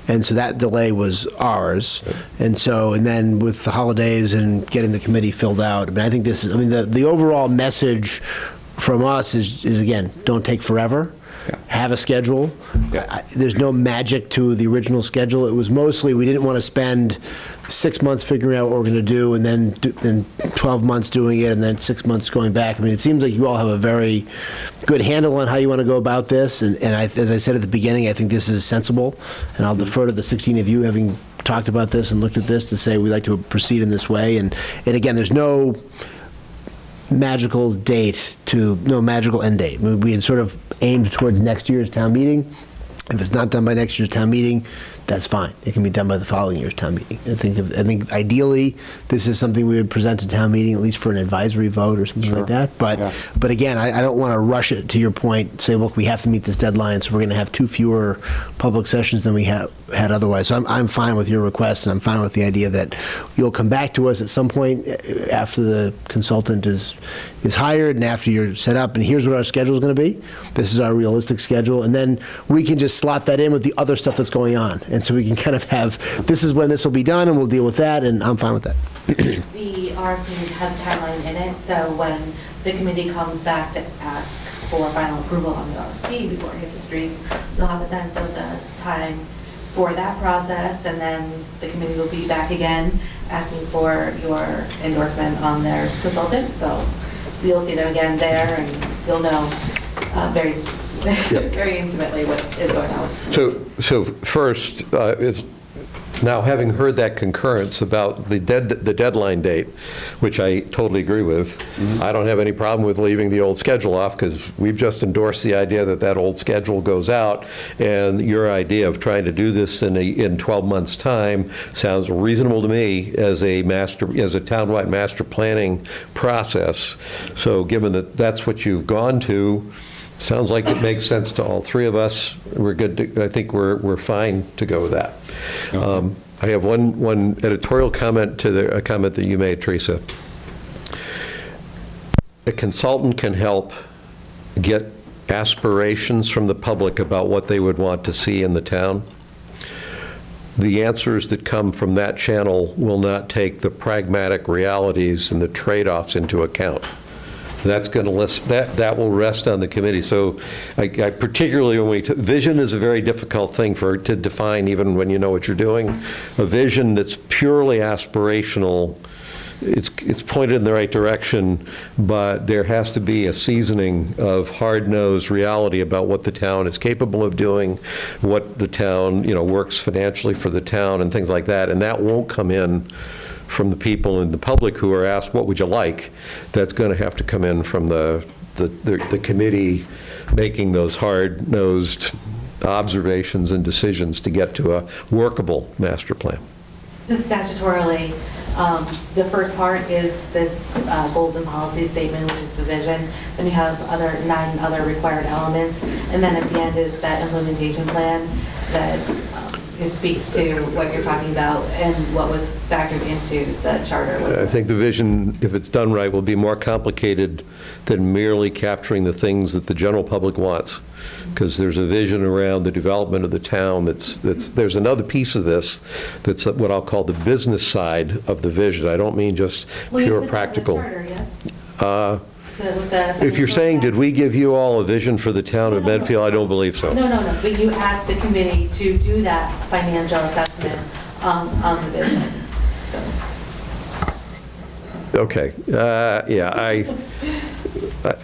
And so that delay was ours. And then with the holidays and getting the committee filled out, I think this is, the overall message from us is again, don't take forever. Have a schedule. There's no magic to the original schedule. It was mostly, we didn't want to spend 6 months figuring out what we're going to do and then 12 months doing it and then 6 months going back. It seems like you all have a very good handle on how you want to go about this. And as I said at the beginning, I think this is sensible. And I'll defer to the 16 of you having talked about this and looked at this to say we'd like to proceed in this way. And again, there's no magical end date. We had sort of aimed towards next year's town meeting. If it's not done by next year's town meeting, that's fine. It can be done by the following year's town meeting. I think ideally, this is something we would present to town meeting, at least for an advisory vote or something like that. But again, I don't want to rush it, to your point, say, look, we have to meet this deadline, so we're going to have 2 fewer public sessions than we had otherwise. So I'm fine with your request, and I'm fine with the idea that you'll come back to us at some point after the consultant is hired and after you're set up, and here's what our schedule is going to be. This is our realistic schedule, and then we can just slot that in with the other stuff that's going on. And so we can kind of have, this is when this will be done, and we'll deal with that, and I'm fine with that. The RFP has a timeline in it, so when the committee comes back to ask for final approval on the RFP before it hits the streets, you'll have a sense of the time for that process, and then the committee will be back again asking for your endorsement on their consultant. So you'll see them again there, and you'll know very very intimately what is going on. So first, now having heard that concurrence about the deadline date, which I totally agree with, I don't have any problem with leaving the old schedule off, because we've just endorsed the idea that old schedule goes out, and your idea of trying to do this in 12 months' time sounds reasonable to me as a townwide master planning process. So given that that's what you've gone to, sounds like it makes sense to all three of us. We're good. I think we're fine to go with that. Okay. I have one editorial comment to a comment that you made, Teresa. A consultant can help get aspirations from the public about what they would want to see in the town. The answers that come from that channel will not take the pragmatic realities and the trade-offs into account. That's going to that will rest on the committee. So, I particularly vision is a very difficult thing to define, even when you know what you're doing. A vision that's purely aspirational, it's pointed in the right direction, but there has to be a seasoning of hard-nosed reality about what the town is capable of doing, what the town works financially for the town, and things like that. And that won't come in from the people in the public who are asked, what would you like? That's going to have to come in from the committee making those hard-nosed observations and decisions to get to a workable master plan. So statutorily, the first part is this goals and policy statement, which is the vision. Then you have 9 other required elements. And then at the end is that implementation plan that it speaks to what you're talking about and what was factored into the charter. I think the vision, if it's done right, will be more complicated than merely capturing the things that the general public wants. Because there's a vision around the development of the town there's another piece of this that's what I'll call the business side of the vision. I don't mean just pure practical. If you're saying, did we give you all a vision for the town of Medfield? I don't believe so. No, but you asked the committee to do that financial assessment on the vision. Okay,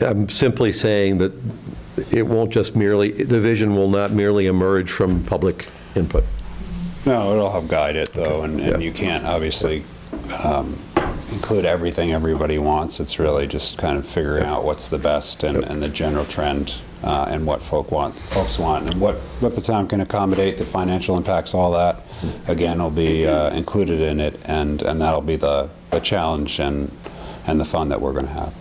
I'm simply saying that it won't just merely, the vision will not merely emerge from public input. No, it'll help guide it, though, and you can't obviously include everything everybody wants. It's really just kind of figuring out what's the best and the general trend and what folks want, and what the town can accommodate, the financial impacts, all that, again, will be included in it, and that'll be the challenge and the fun that we're going to have.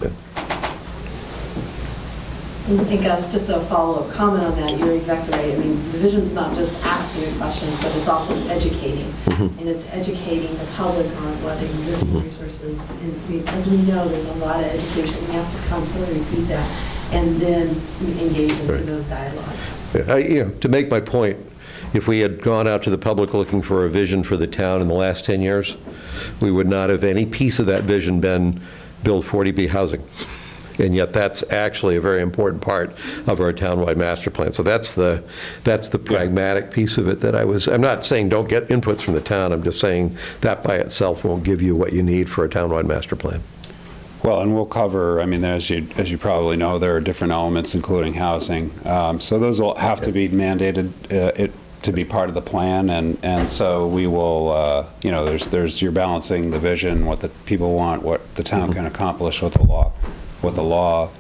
And Gus, just a follow-up comment on that, you're exactly right. I mean, the vision's not just asking questions, but it's also educating. And it's educating the public on what existing resources, and as we know, there's a lot of education. We have to constantly repeat that and then engage into those dialogues. To make my point, if we had gone out to the public looking for a vision for the town in the last 10 years, we would not have any piece of that vision been build 40B housing. And yet that's actually a very important part of our townwide master plan. So that's the pragmatic piece of it that I'm not saying don't get inputs from the town, I'm just saying that by itself won't give you what you need for a townwide master plan. Well, and we'll cover, I mean, as you probably know, there are different elements, including housing. So those will have to be mandated to be part of the plan, and so we will, you're balancing the vision, what the people want, what the town can accomplish, what the law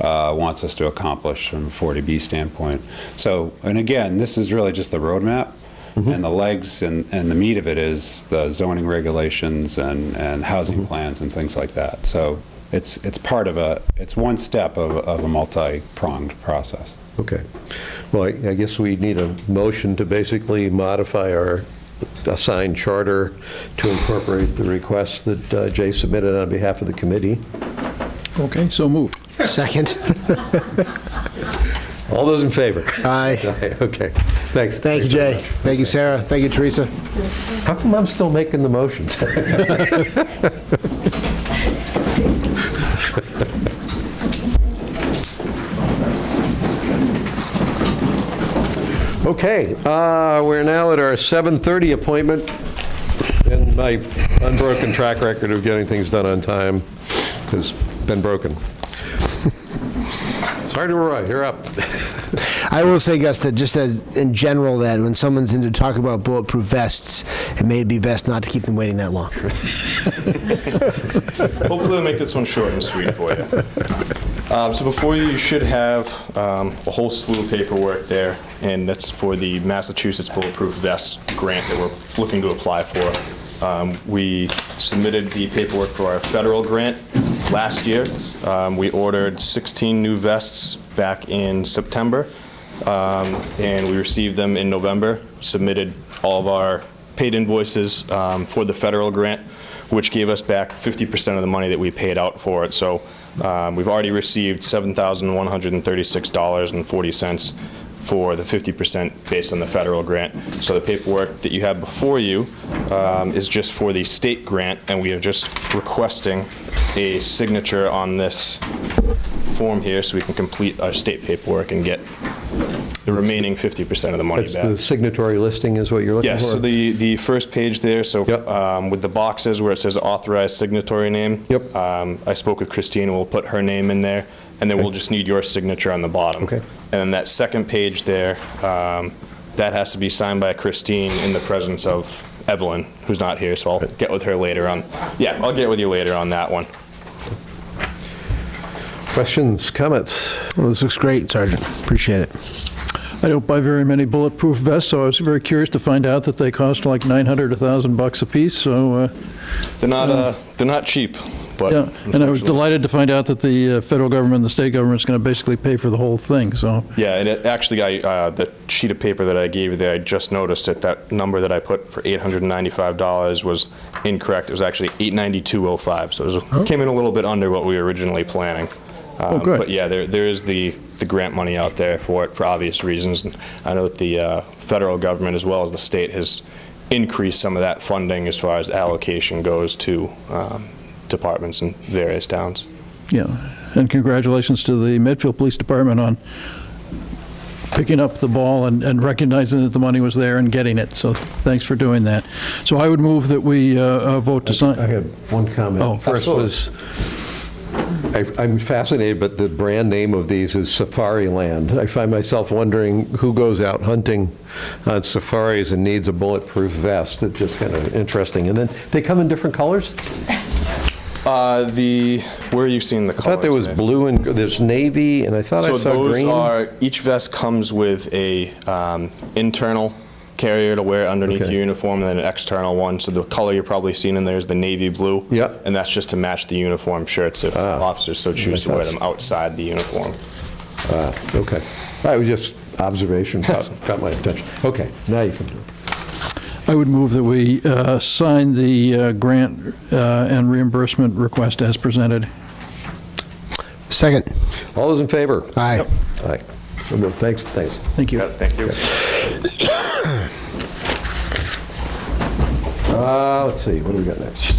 wants us to accomplish from a 40B standpoint. So, and again, this is really just the roadmap, and the legs and the meat of it is the zoning regulations and housing plans and things like that. So it's part of it's one step of a multi-pronged process. Okay. Well, I guess we need a motion to basically modify our assigned charter to incorporate the requests that Jay submitted on behalf of the committee. Okay, so move. Second. All those in favor? Aye. Okay, thanks. Thank you, Jay. Thank you, Sarah. Thank you, Teresa. How come I'm still making the motions? Okay, we're now at our 7:30 appointment, and my unbroken track record of getting things done on time has been broken. Sergeant Roy, you're up. I will say, Gus, that just as in general, that when someone's into talk about bulletproof vests, it may be best not to keep them waiting that long. Hopefully I'll make this one short and sweet for you. So before you should have a whole slew of paperwork there, and that's for the Massachusetts Bulletproof Vest grant that we're looking to apply for. We submitted the paperwork for our federal grant last year. We ordered 16 new vests back in September, and we received them in November, submitted all of our paid invoices for the federal grant, which gave us back 50% of the money that we paid out for it. So we've already received $7,136.40 for the 50% based on the federal grant. So the paperwork that you have before you is just for the state grant, and we are just requesting a signature on this form here so we can complete our state paperwork and get the remaining 50% of the money That's back. the signatory listing is what you're looking for? Yes, so the first page there, so with the boxes where it says authorized signatory name, I spoke with Christine, and we'll put her name in there, and then we'll just need your signature on the bottom. Okay. And then that second page there, that has to be signed by Christine in the presence of Evelyn, who's not here, so I'll get with her later on. Yeah, I'll get with you later on that one. Questions, comments? Well, this looks great, Sergeant. Appreciate it. I don't buy very many bulletproof vests, so I was very curious to find out that they cost like $900 to $1,000 a piece. So They're not cheap. but Yeah, and I was unfortunately- delighted to find out that the federal government and the state government's going to basically pay for the whole thing, so. Yeah, and it actually, the sheet of paper that I gave you there, I just noticed that number that I put for $895 was incorrect. It was actually $892.05, so it came in a little bit under what we were originally planning. Good. But yeah, there is the grant money out there for it, for obvious reasons. And I know that the federal government, as well as the state, has increased some of that funding as far as allocation goes to departments in various towns. Yeah, and congratulations to the Medfield Police Department on picking up the ball and recognizing that the money was there and getting it, so thanks for doing that. So I would move that we vote to sign. I had one comment. Oh, First was, I'm fascinated, but the brand name of these is Safari Land. I find myself wondering who goes out hunting on safaris and needs a bulletproof vest. It's just kind of interesting. And then they come in different colors? Where are you seeing the I colors? thought there was there? blue and there's navy, and I thought I saw green. So those are, each vest comes with a internal carrier to wear underneath Okay. your uniform, and then an external one. So the color you're probably seeing in there is the navy blue. Yep. And that's just to match the uniform shirts if officers so choose to wear them outside the uniform. Okay. I was just, observation caught my attention. Okay, now you can do it. I would move that we sign the grant and reimbursement request as presented. Second. All those in favor? Aye. Aye. Well, thanks. Thank you. Yeah, thank you. Let's see, what do we got next?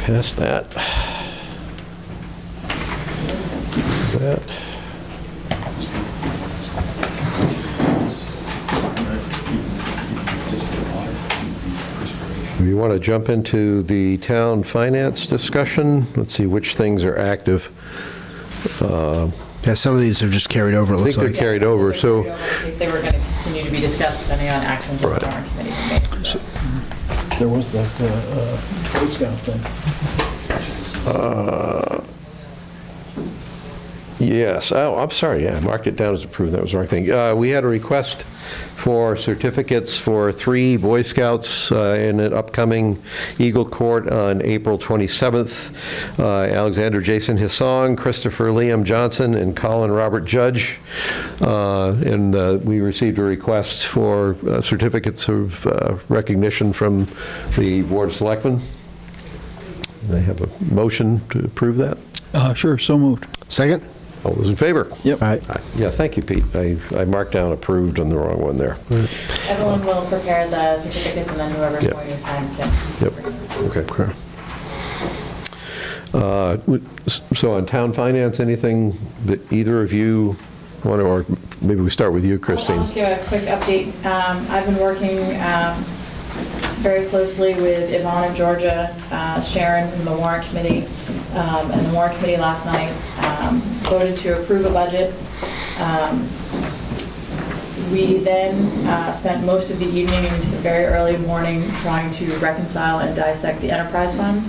Past that. That. Do you want to jump into the town finance discussion? Let's see which things are active. Yeah, some of these have just carried over, it I think looks they're like. carried over, so. In case they were going to continue to be discussed depending on actions of the warrant committee made. So. There was that Boy Scout thing. Yes, oh, I'm sorry, yeah, I marked it down as approved, that was the wrong thing. We had a request for certificates for 3 Boy Scouts in an upcoming Eagle Court on April 27th. Alexander Jason Hissong, Christopher Liam Johnson, and Colin Robert Judge. And we received a request for certificates of recognition from the Board of Selectmen. I have a motion to approve that. Sure, so moved. Second? All those in favor? Yep. Aye. Yeah, thank you, Pete. I marked down approved on the wrong one there. Everyone will prepare the certificates, and then whoever's Yeah. going to time can. Yep, okay. So on town finance, anything that either of you want to, or maybe we start with you, I'll Christine? just give a quick update. I've been working very closely with Yvonne of Georgia, Sharon from the warrant committee, and the warrant committee last night voted to approve a budget. We then spent most of the evening into the very early morning trying to reconcile and dissect the enterprise fund.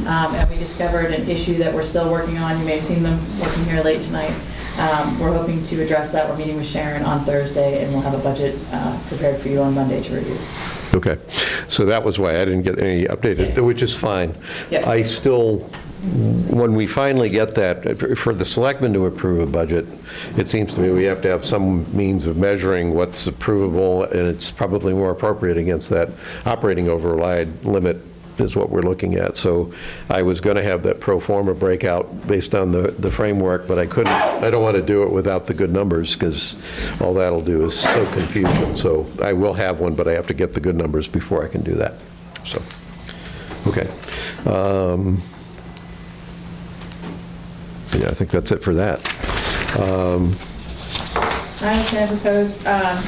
And we discovered an issue that we're still working on. You may have seen them working here late tonight. We're hoping to address that. We're meeting with Sharon on Thursday, and we'll have a budget prepared for you on Monday to review. Okay, so that was why I didn't get any updated, Yes. which is fine. Yep. I still, when we finally get that, for the selectmen to approve a budget, it seems to me we have to have some means of measuring what's approvable, and it's probably more appropriate against that operating override limit is what we're looking at. So I was going to have that pro forma breakout based on the framework, but I couldn't, I don't want to do it without the good numbers, because all that'll do is sow confusion. So I will have one, but I have to get the good numbers before I can do that. So, okay. Yeah, I think that's it for that. I was going to propose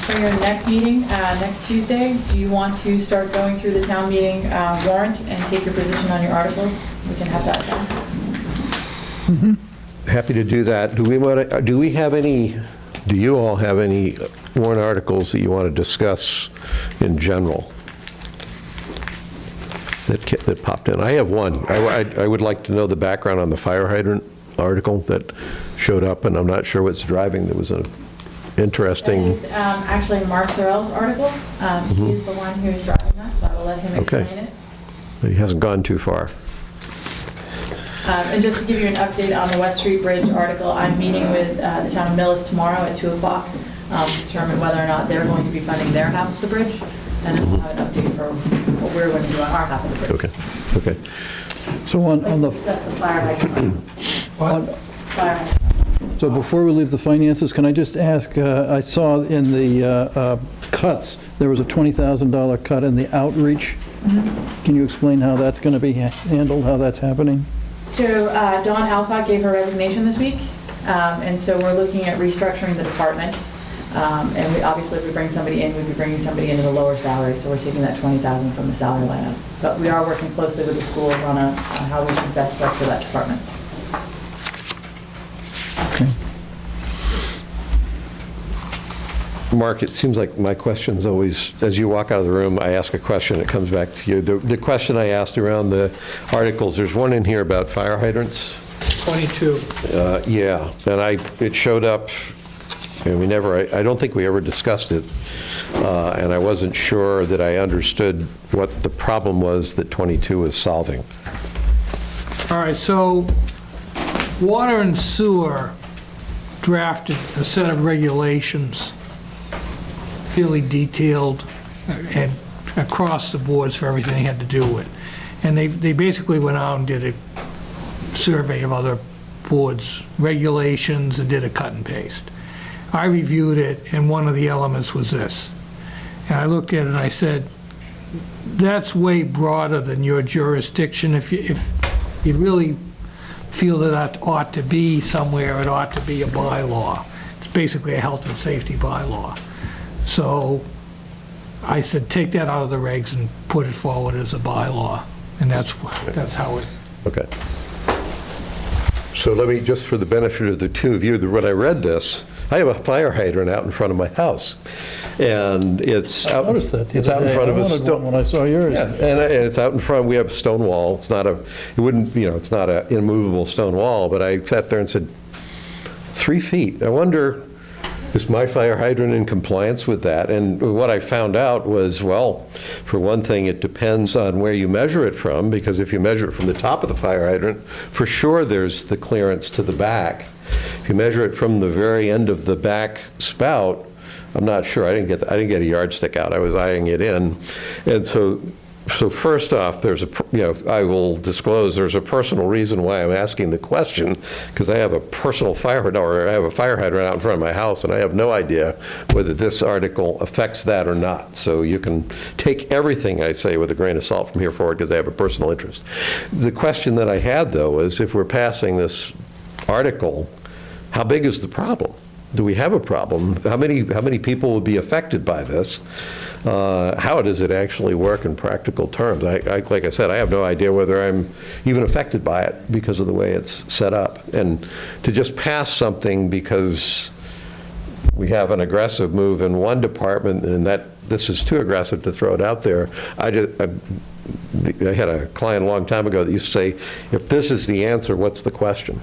for your next meeting, next Tuesday, do you want to start going through the town meeting warrant and take your position on your articles? We can have that done. Happy to do that. Do we have any, do you all have any warrant articles that you want to discuss in general that popped in? I have one. I would like to know the background on the fire hydrant article that showed up, and I'm not sure what's driving. There was a interesting. It's actually Mark Sorrell's article. He's the one who's driving that, so I will let him explain it. He hasn't gone too far. And just to give you an update on the West Street Bridge article, I'm meeting with the town of Millis tomorrow at 2 o'clock to determine whether or not they're going to be funding their half of the bridge, and then we'll have an update for what we're going to do on our half of the bridge. Okay. So on the, That's the fire hydrant. Fire hydrant. so before we leave the finances, can I just ask, I saw in the cuts, there was a $20,000 cut in the outreach. Can you explain how that's going to be handled, how that's happening? So Dawn Alcott gave her resignation this week, and so we're looking at restructuring the department. And we, obviously, if we bring somebody in, we'd be bringing somebody in at a lower salary, so we're taking that $20,000 from the salary lineup. But we are working closely with the schools on how we can best structure that department. Okay. Mark, it seems like my question's always, as you walk out of the room, I ask a question, it comes back to you. The question I asked around the articles, there's one in here about fire hydrants. 22. Yeah, and it showed up, and I don't think we ever discussed it, and I wasn't sure that I understood what the problem was that 22 is solving. All right, so Water and Sewer drafted a set of regulations, fairly detailed and across the boards for everything they had to do with. And they basically went out and did a survey of other boards' regulations and did a cut and paste. I reviewed it, and one of the elements was this. And I looked at it and I said, that's way broader than your jurisdiction. If you really feel that that ought to be somewhere, it ought to be a bylaw. It's basically a health and safety bylaw. So I said, take that out of the regs and put it forward as a bylaw. And that's how it... Okay. So let me, just for the benefit of the two of you, when I read this, I have a fire hydrant out in front of my house, and it's out. I noticed that. It's out in front of a I wanted one when I saw yours. Yeah, and it's out in front. We have a stone wall. It's not it's not an immovable stone wall. But I sat there and said, 3 feet. I wonder, is my fire hydrant in compliance with that? And what I found out was, well, for one thing, it depends on where you measure it from, because if you measure it from the top of the fire hydrant, for sure there's the clearance to the back. If you measure it from the very end of the back spout, I'm not sure. I didn't get a yardstick out. I was eyeing it in. And so first off, I will disclose there's a personal reason why I'm asking the question, because I have a personal fire hydrant out in front of my house, and I have no idea whether this article affects that or not. So you can take everything I say with a grain of salt from here forward, because I have a personal interest. The question that I had, though, is if we're passing this article, how big is the problem? Do we have a problem? How many people will be affected by this? How does it actually work in practical terms? Like I said, I have no idea whether I'm even affected by it because of the way it's set up. And to just pass something because we have an aggressive move in one department and that this is too aggressive to throw it out there, I had a client a long time ago that used to say, if this is the answer, what's the question?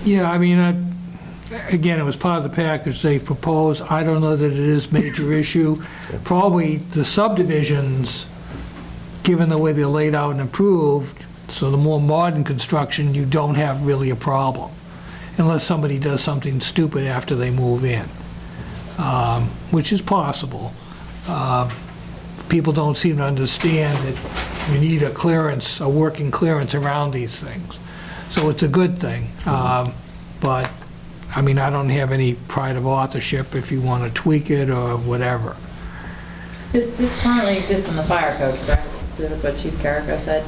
Yeah, I mean, again, it was part of the package they proposed. I don't know that it is a major issue. Probably the subdivisions, given the way they're laid out and improved, so the more modern construction, you don't have really a problem, unless somebody does something stupid after they move in, which is possible. People don't seem to understand that you need a clearance, a working clearance around these things. So it's a good thing. But, I mean, I don't have any pride of authorship if you want to tweak it or whatever. This currently exists in the fire code, correct? That's what Chief Carrico said?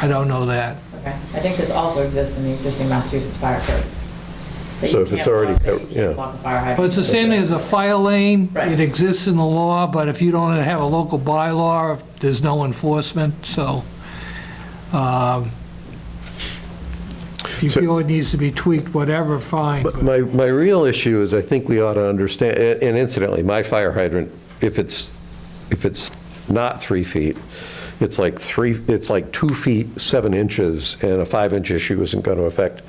I don't know that. Okay. I think this also exists in the existing Massachusetts fire code. That So you if it's can't already block- covered, you can't yeah. block a fire hydrant. But it's the same thing as a fire lane. Right. It exists in the law, but if you don't have a local bylaw, there's no enforcement, so if you feel it needs to be tweaked, whatever, fine. But my real issue is I think we ought to understand, and incidentally, my fire hydrant, if it's not 3 feet, it's like 2 feet 7 inches, and a 5-inch issue isn't going to affect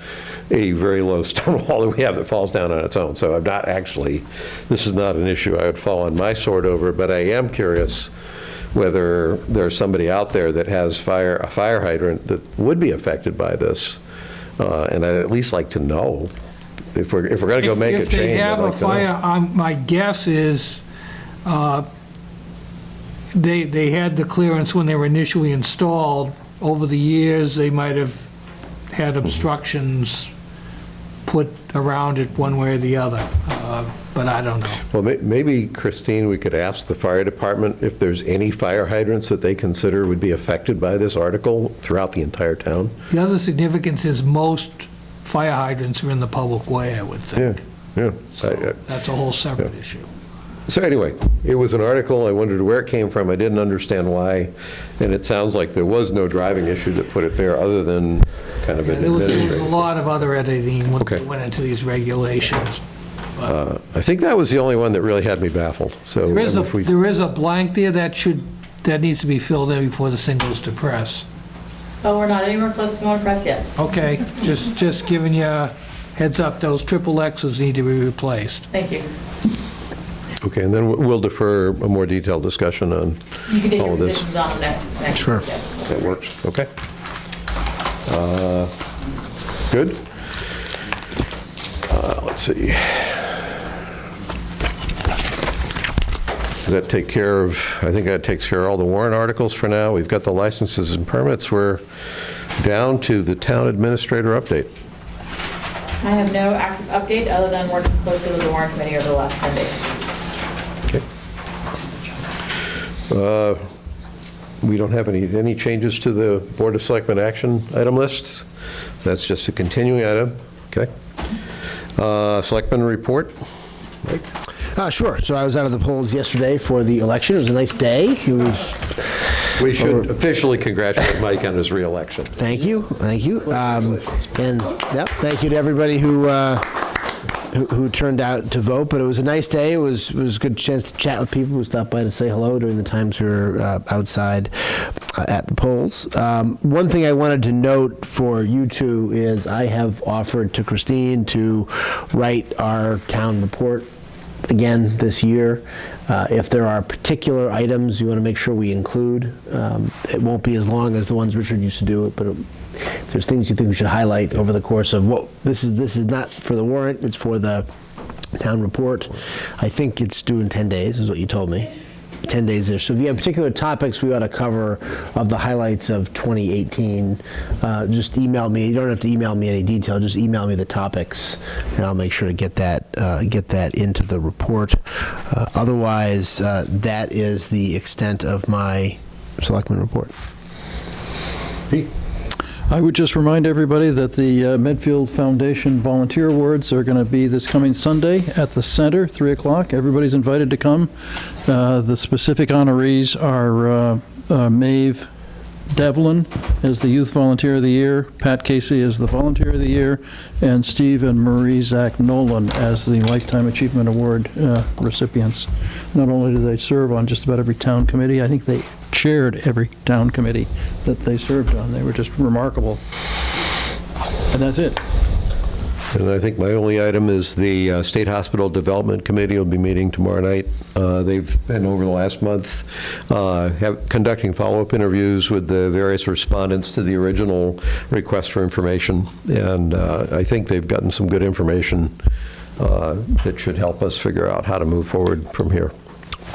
a very low stone wall that we have that falls down on its own. So I'm not actually, this is not an issue I would fall on my sword over, but I am curious whether there's somebody out there that has a fire hydrant that would be affected by this. And I'd at least like to know if we're going to go make a change. If they have I'd a like to know. fire, my guess is they had the clearance when they were initially installed. Over the years, they might have had obstructions put around it one way or the other, but I don't know. Well, maybe, Christine, we could ask the fire department if there's any fire hydrants that they consider would be affected by this article throughout the entire town. The other significance is most fire hydrants are in the public way, I would think. Yeah. So that's a whole separate issue. So anyway, it was an article. I wondered where it came from. I didn't understand why. And it sounds like there was no driving issue that put it there other than kind of an There was a administrative. lot of other editing when Okay. they went into these regulations. I think that was the only one that really had me baffled. So There is if we- there is a blank there that needs to be filled in before the thing goes to press. But we're not anywhere close to going to press yet. Okay, just giving you a heads up, those triple X's need to be replaced. Thank you. Okay, and then we'll defer a more detailed discussion on You can take all your of this. positions on them next. Sure. week, yeah. That works, okay. Good. Let's see. Does that take care of, I think that takes care of all the warrant articles for now. We've got the licenses and permits. We're down to the town administrator update. I have no active update other than working closely with the warrant committee over the last 10 days. We don't have any changes to the Board of Selectmen action item list. That's just a continuing item. Okay. Selectmen report. Mike? Sure. So I was out of the polls yesterday for the election. It was a nice day. It was. We should officially congratulate Mike on his reelection. Thank you. Thank you. And yep, thank you to everybody who turned out to vote. But it was a nice day. It was a good chance to chat with people who stopped by to say hello during the times we were outside at the polls. One thing I wanted to note for you two is I have offered to Christine to write our town report again this year. If there are particular items you want to make sure we include, it won't be as long as the ones Richard used to do it, but if there's things you think we should highlight over the course of what, this is not for the warrant, it's for the town report. I think it's due in 10 days, is what you told me. 10 days there. So if you have particular topics we ought to cover of the highlights of 2018, just email me. You don't have to email me any detail. Just email me the topics, and I'll make sure to get that into the report. Otherwise, that is the extent of my selectman report. I would just remind everybody that the Medfield Foundation Volunteer Awards are going to be this coming Sunday at the center, 3 o'clock. Everybody's invited to come. The specific honorees are Maeve Devlin as the Youth Volunteer of the Year, Pat Casey as the Volunteer of the Year, and Steve and Marie Zach Nolan as the Lifetime Achievement Award recipients. Not only do they serve on just about every town committee, I think they chaired every town committee that they served on. They were just remarkable. And that's it. And I think my only item is the State Hospital Development Committee will be meeting tomorrow night. They've been over the last month conducting follow-up interviews with the various respondents to the original request for information. And I think they've gotten some good information that should help us figure out how to move forward from here.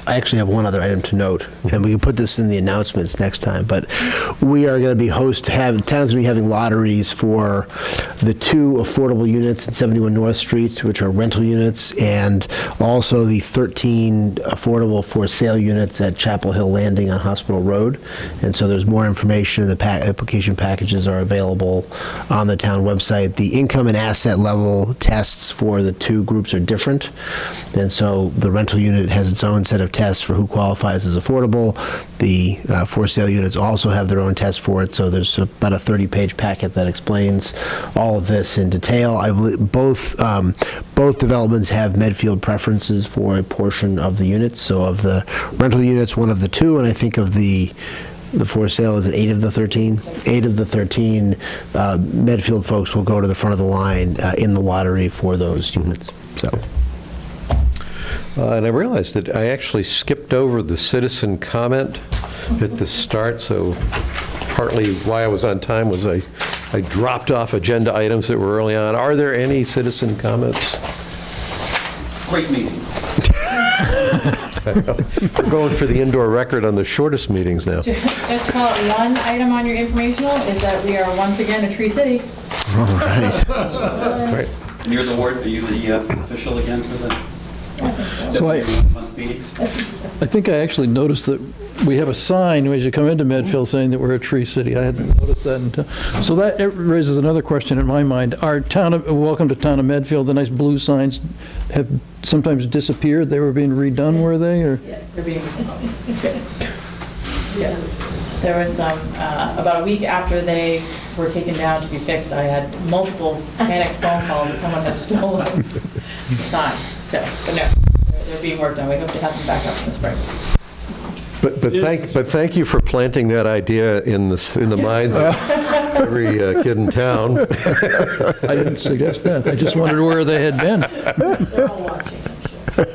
I actually have one other item to note, and we can put this in the announcements next time, but we are going to be town's going to be having lotteries for the 2 affordable units at 71 North Street, which are rental units, and also the 13 affordable for sale units at Chapel Hill Landing on Hospital Road. And so there's more information. The application packages are available on the town website. The income and asset level tests for the 2 groups are different, and so the rental unit has its own set of tests for who qualifies as affordable. The for sale units also have their own test for it, so there's about a 30-page packet that explains all of this in detail. I believe both developments have Medfield preferences for a portion of the units. So of the rental units, one of the 2, and I think of the the for sale, is it 8 of the 13? 8 of the 13 Medfield folks will go to the front of the line in the lottery for those units. So. And I realized that I actually skipped over the citizen comment at the start, so partly why I was on time was I dropped off agenda items that were early on. Are there any citizen comments? Great meeting. We're going for the indoor record on the shortest meetings now. Just call it one item on your informational is that we are once again a tree city. All right. Right. And you're the ward, are you the official again for the So month meetings? I think I actually noticed that we have a sign as you come into Medfield saying that we're a tree city. I hadn't noticed that until, so that raises another question in my mind. Our welcome to town of Medfield, the nice blue signs have sometimes disappeared. They were being redone, were they, or? Yes, they're being yeah. There was some, about a week after they were taken down to be fixed, I had multiple panicked phone calls that someone had stolen the sign. So, but no, they're being worked on. We hope to have them back up in the spring. But thank you for planting that idea in the minds of every kid in town. I didn't suggest that. I just wondered where they had been. They're all watching,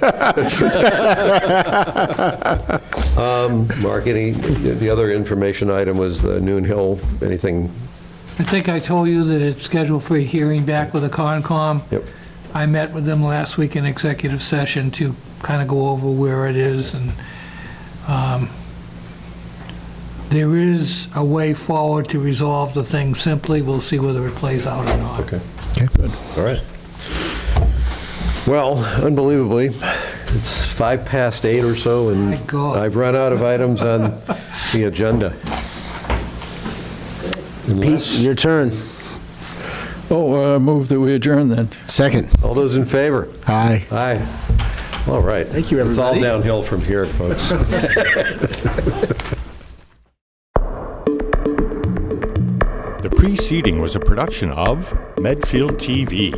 I'm sure. Mark, the other information item was the Noon Hill, anything? I think I told you that it's scheduled for a hearing back with the Concom. Yep. I met with them last week in executive session to kind of go over where it is, and there is a way forward to resolve the thing simply. We'll see whether it plays out or not. Okay, good. All right. Well, unbelievably, it's 8:05 or so, and My God. I've run out of items on the agenda. Pete, your turn. Oh, move that we adjourn then. Second. All those in favor? Aye. Aye. All right. Thank you, It's all everybody. downhill from here, folks. The preceding was a production of Medfield TV.